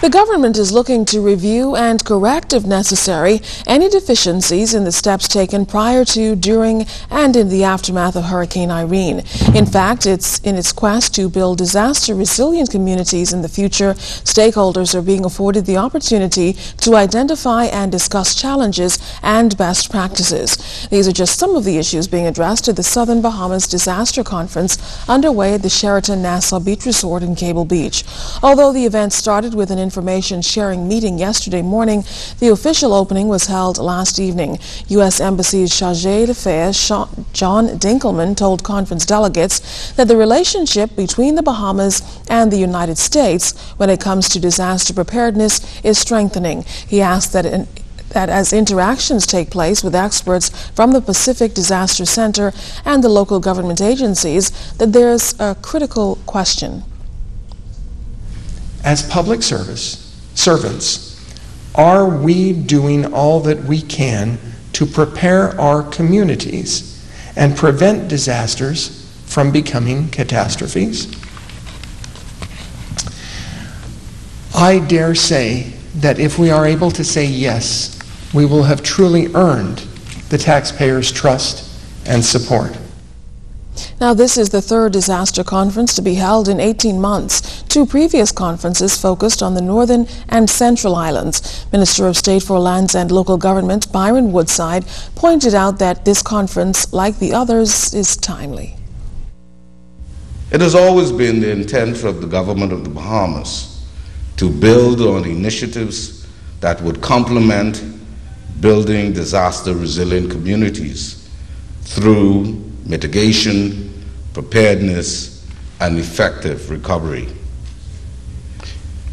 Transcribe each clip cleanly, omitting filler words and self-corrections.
The government is looking to review and correct, if necessary, any deficiencies in the steps taken prior to, during, and in the aftermath of Hurricane Irene. In fact, it's in its quest to build disaster-resilient communities in the future, stakeholders are being afforded the opportunity to identify and discuss challenges and best practices. These are just some of the issues being addressed at the Southern Bahamas Disaster Conference underway at the Sheraton Nassau Beach Resort in Cable Beach. Although the event started with an information sharing meeting yesterday morning, the official opening was held last evening. U.S. Embassy's Chargé d'Affaires John Dinkelman told conference delegates that the relationship between the Bahamas and the United States when it comes to disaster preparedness is strengthening. He asked that as interactions take place with experts from the Pacific Disaster Center and the local government agencies, that there's a critical question. As public servants, are we doing all that we can to prepare our communities and prevent disasters from becoming catastrophes? I dare say that if we are able to say yes, we will have truly earned the taxpayers' trust and support. Now, this is the third disaster conference to be held in 18 months. Two previous conferences focused on the northern and central islands. Minister of State for Lands and Local Government Byron Woodside pointed out that this conference, like the others, is timely. It has always been the intent of the government of the Bahamas to build on initiatives that would complement building disaster-resilient communities through mitigation, preparedness, and effective recovery.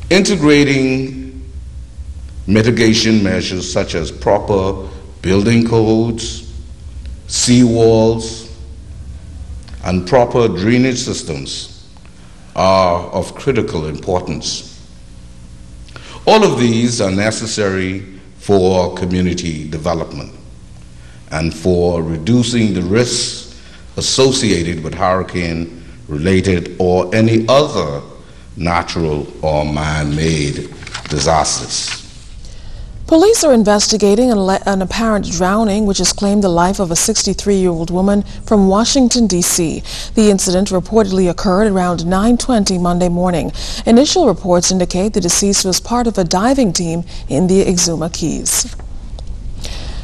Integrating mitigation measures such as proper building codes, seawalls, and proper drainage systems are of critical importance. All of these are necessary for community development and for reducing the risks associated with hurricane-related or any other natural or man-made disasters. Police are investigating an apparent drowning which has claimed the life of a 63-year-old woman from Washington, D.C. The incident reportedly occurred around 9:20 Monday morning. Initial reports indicate the deceased was part of a diving team in the Exuma Keys.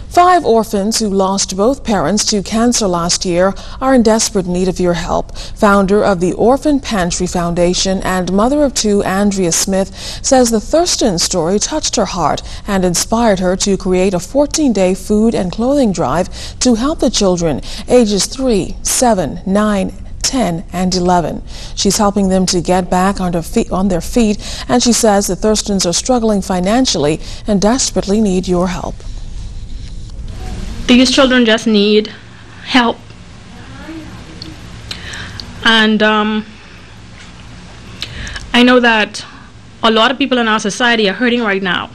5 orphans who lost both parents to cancer last year are in desperate need of your help. Founder of the Orphan Pantry Foundation and mother of 2, Andrea Smith, says the Thurston story touched her heart and inspired her to create a 14-day food and clothing drive to help the children ages 3, 7, 9, 10, and 11. She's helping them to get back on their feet, and she says the Thurstons are struggling financially and desperately need your help. These children just need help. And I know that a lot of people in our society are hurting right now.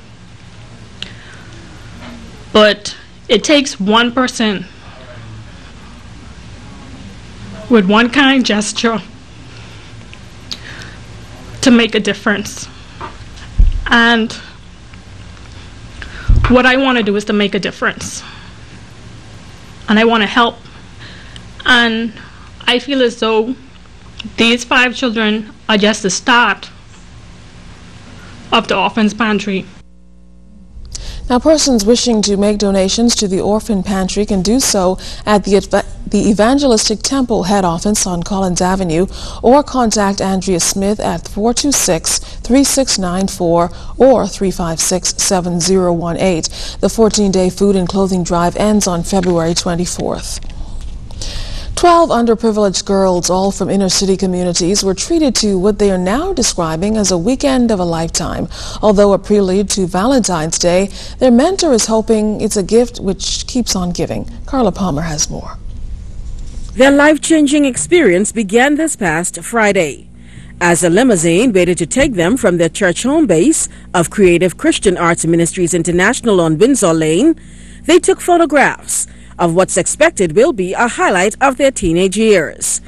But it takes one person with one kind gesture to make a difference. And what I want to do is to make a difference. And I want to help. And I feel as though these 5 children are just the start of the Orphan's Pantry. Now, persons wishing to make donations to the Orphan Pantry can do so at the Evangelistic Temple head office on Collins Avenue, or contact Andrea Smith at 426-3694 or 356-7018. The 14-day food and clothing drive ends on February 24th. 12 underprivileged girls, all from inner-city communities, were treated to what they are now describing as a weekend of a lifetime. Although a prelude to Valentine's Day, their mentor is hoping it's a gift which keeps on giving. Carla Palmer has more. Their life-changing experience began this past Friday, as a limousine waited to take them from their church home base of Creative Christian Arts Ministries International on Windsor Lane. They took photographs of what's expected will be a highlight of their teenage years.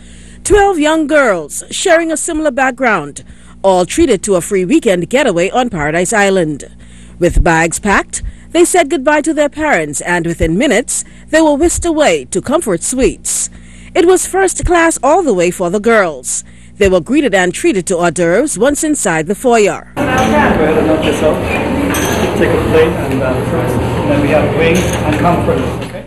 12 young girls sharing a similar background, all treated to a free weekend getaway on Paradise Island. With bags packed, they said goodbye to their parents, and within minutes, they were whisked away to comfort suites. It was first class all the way for the girls. They were greeted and treated to hors d'oeuvres once inside the foyer. Take a plate and then we have wings and comforters, okay?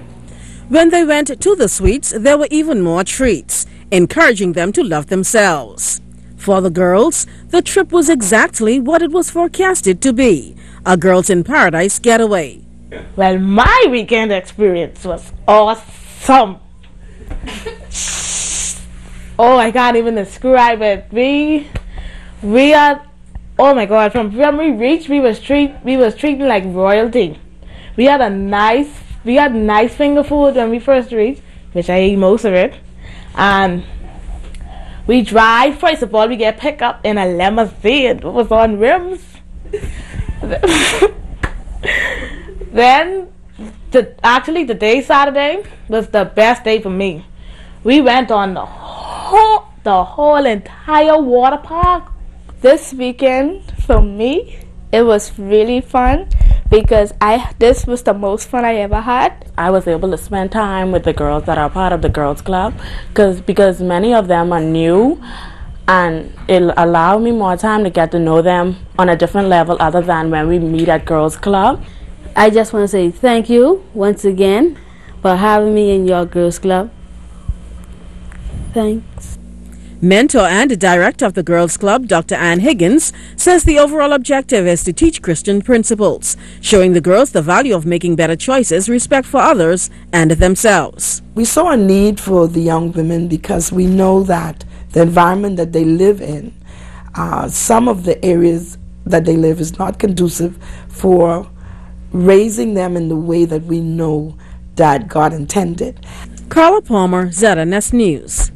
When they went to the suites, there were even more treats, encouraging them to love themselves. For the girls, the trip was exactly what it was forecasted to be, a Girls in Paradise getaway. Well, my weekend experience was awesome. Oh, I can't even describe it. We are, oh my God, from when we reached, we was treated like royalty. We had nice finger food when we first reached, which I ate most of it. And we drive, first of all, we get picked up in a limousine. It was on rims. Then, the day Saturday was the best day for me. We went on the whole entire water park. This weekend, for me, it was really fun because this was the most fun I ever had. I was able to spend time with the girls that are part of the girls club because many of them are new, and it allowed me more time to get to know them on a different level other than when we meet at girls club. I just want to say thank you once again for having me in your girls club. Thanks. Mentor and director of the Girls Club, Dr. Ann Higgins, says the overall objective is to teach Christian principles, showing the girls the value of making better choices, respect for others and themselves. We saw a need for the young women because we know that the environment that they live in, some of the areas that they live is not conducive for raising them in the way that we know that God intended. Carla Palmer, ZNS News.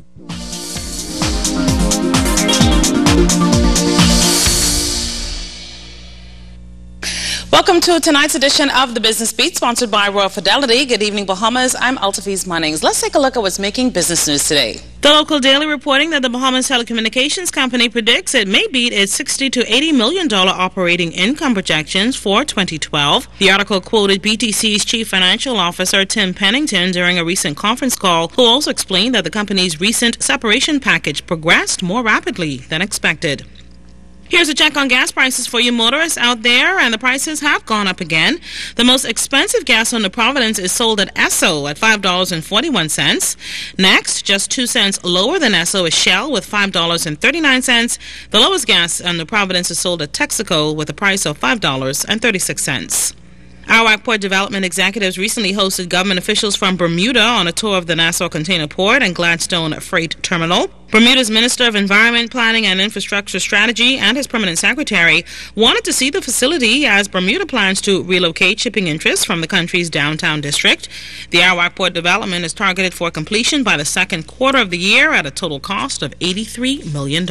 Welcome to tonight's edition of the Business Beat, sponsored by Royal Fidelity. Good evening, Bahamas. I'm Altafiz Munnings. Let's take a look at what's making business news today. The local daily reporting that the Bahamas Telecommunications Company predicts it may beat its $60 to $80 million operating income projections for 2012. The article quoted BTC's Chief Financial Officer Tim Pennington during a recent conference call, who also explained that the company's recent separation package progressed more rapidly than expected. Here's a check on gas prices for you motorists out there, and the prices have gone up again. The most expensive gas on the Providence is sold at Esso at $5.41. Next, just 2 cents lower than Esso is Shell with $5.39. The lowest gas on the Providence is sold at Texaco with a price of $5.36. Arawak Port Development executives recently hosted government officials from Bermuda on a tour of the Nassau Container Port and Gladstone Freight Terminal. Bermuda's Minister of Environment, Planning and Infrastructure Strategy and his permanent secretary wanted to see the facility as Bermuda plans to relocate shipping interests from the country's downtown district. The Arawak Port Development is targeted for completion by the second quarter of the year at a total cost of $83 million.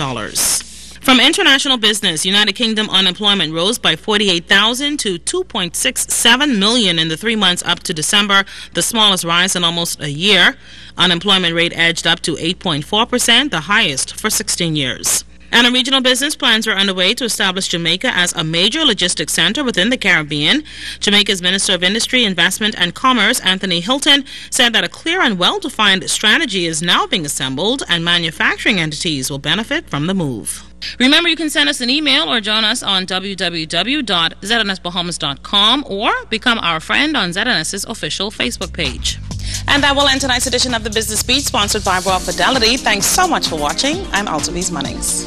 From international business, United Kingdom unemployment rose by 48,000 to 2.67 million in the 3 months up to December, the smallest rise in almost a year. Unemployment rate edged up to 8.4%, the highest for 16 years. And in regional business, plans are underway to establish Jamaica as a major logistics center within the Caribbean. Jamaica's Minister of Industry, Investment and Commerce, Anthony Hilton, said that a clear and well-defined strategy is now being assembled and manufacturing entities will benefit from the move. Remember, you can send us an email or join us on www.znsbahamas.com or become our friend on ZNS's official Facebook page. And that will end tonight's edition of the Business Beat, sponsored by Royal Fidelity. Thanks so much for watching. I'm Altaviz Munnings.